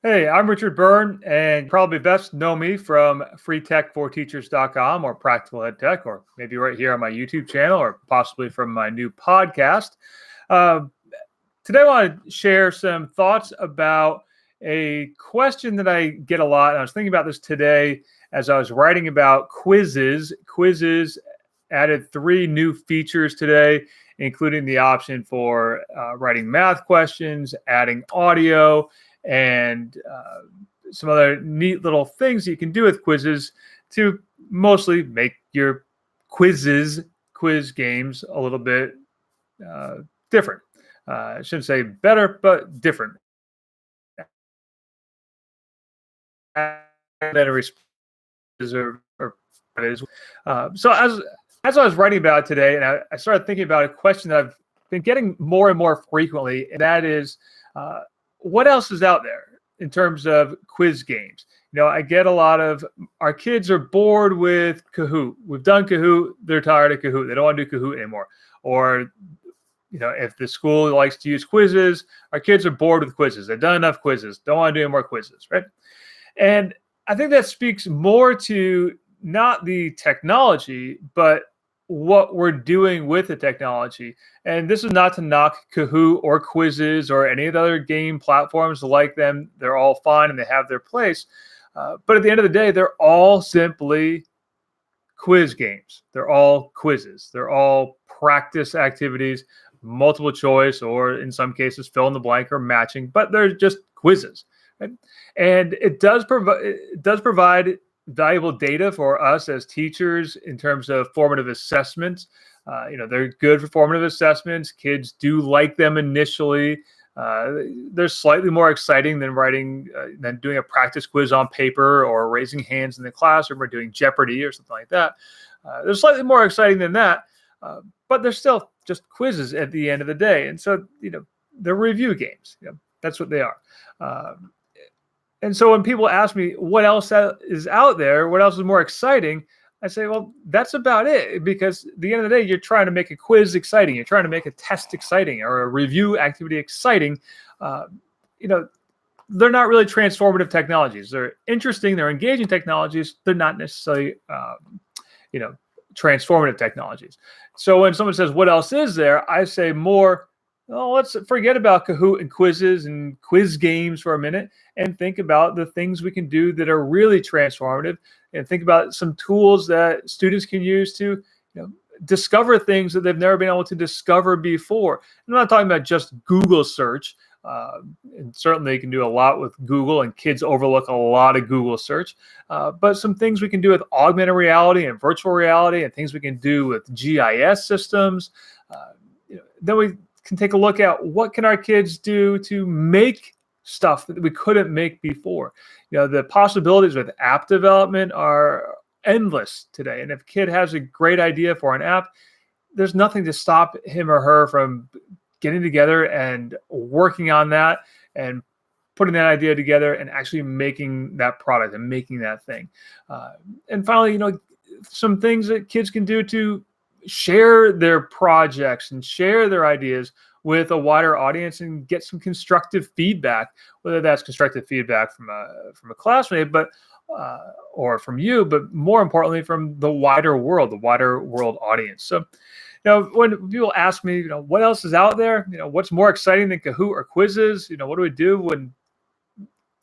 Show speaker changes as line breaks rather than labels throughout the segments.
Hey, I'm Richard Byrne, and you probably best know me from freetech4teachers.com or Practical Ed Tech, or maybe right here on my YouTube channel, or possibly from my new podcast. Uh, Today, I want to share some thoughts about a question that I get a lot. And I was thinking about this today as I was writing about Quizizz. Quizizz added 3 new features today, including the option for writing math questions, adding audio, and some other neat little things you can do with Quizizz to mostly make your quiz games a little bit different. I shouldn't say better, but different. Better responses so as I was writing about it today, and I started thinking about a question that I've been getting more and more frequently, and that is, what else is out there in terms of quiz games? I get a lot of, our kids are bored with Kahoot. We've done Kahoot. They're tired of Kahoot. They don't want to do Kahoot anymore. Or if the school likes to use quizzes, our kids are bored with quizzes. They've done enough quizzes. Don't want to do any more quizzes, right? And I think that speaks more to not the technology, but what we're doing with the technology. And this is not to knock Kahoot or Quizizz or any of the other game platforms like them. They're all fine and they have their place. But at the end of the day, they're all simply quiz games. They're all quizzes. They're all practice activities, multiple choice, or in some cases, fill in the blank or matching, but they're just quizzes. Right? And it does provide valuable data for us as teachers in terms of formative assessments. They're good for formative assessments. Kids do like them initially. They're slightly more exciting than doing a practice quiz on paper or raising hands in the classroom or doing Jeopardy or something like that. They're slightly more exciting than that, but they're still just quizzes at the end of the day. And so, they're review games. That's what they are. And so when people ask me what else is out there, what else is more exciting, I say, well, that's about it. Because at the end of the day, you're trying to make a quiz exciting. You're trying to make a test exciting or a review activity exciting. They're not really transformative technologies. They're interesting. They're engaging technologies. They're not necessarily, transformative technologies. So when someone says, what else is there? I say more, let's forget about Kahoot and quizzes and quiz games for a minute and think about the things we can do that are really transformative, and think about some tools that students can use to discover things that they've never been able to discover before. I'm not talking about just Google search. And certainly you can do a lot with Google, and kids overlook a lot of Google search. But some things we can do with augmented reality and virtual reality, and things we can do with GIS systems. Then we can take a look at what can our kids do to make stuff that we couldn't make before. The possibilities with app development are endless today. And if a kid has a great idea for an app, there's nothing to stop him or her from getting together and working on that and putting that idea together and actually making that product and making that thing. And finally, some things that kids can do to share their projects and share their ideas with a wider audience and get some constructive feedback, whether that's constructive feedback from a classmate, or from you, but more importantly from the wider world audience. So, when people ask me, what else is out there? What's more exciting than Kahoot or quizzes? What do we do when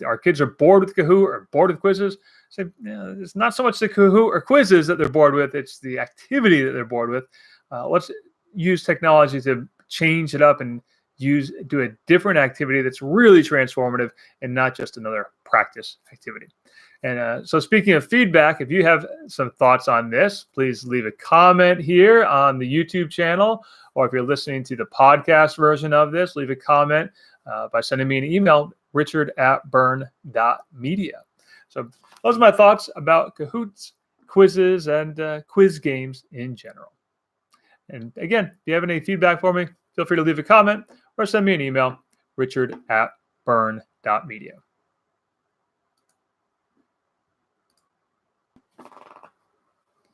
our kids are bored with Kahoot or bored with quizzes? Say, it's not so much the Kahoot or quizzes that they're bored with; it's the activity that they're bored with. Let's use technology to change it up and do a different activity that's really transformative and not just another practice activity. And so speaking of feedback, if you have some thoughts on this, please leave a comment here on the YouTube channel, or if you're listening to the podcast version of this, leave a comment by sending me an email, richard@byrne.media. So those are my thoughts about Kahoots, quizzes, and quiz games in general. And again, if you have any feedback for me, feel free to leave a comment or send me an email, richard@byrne.media.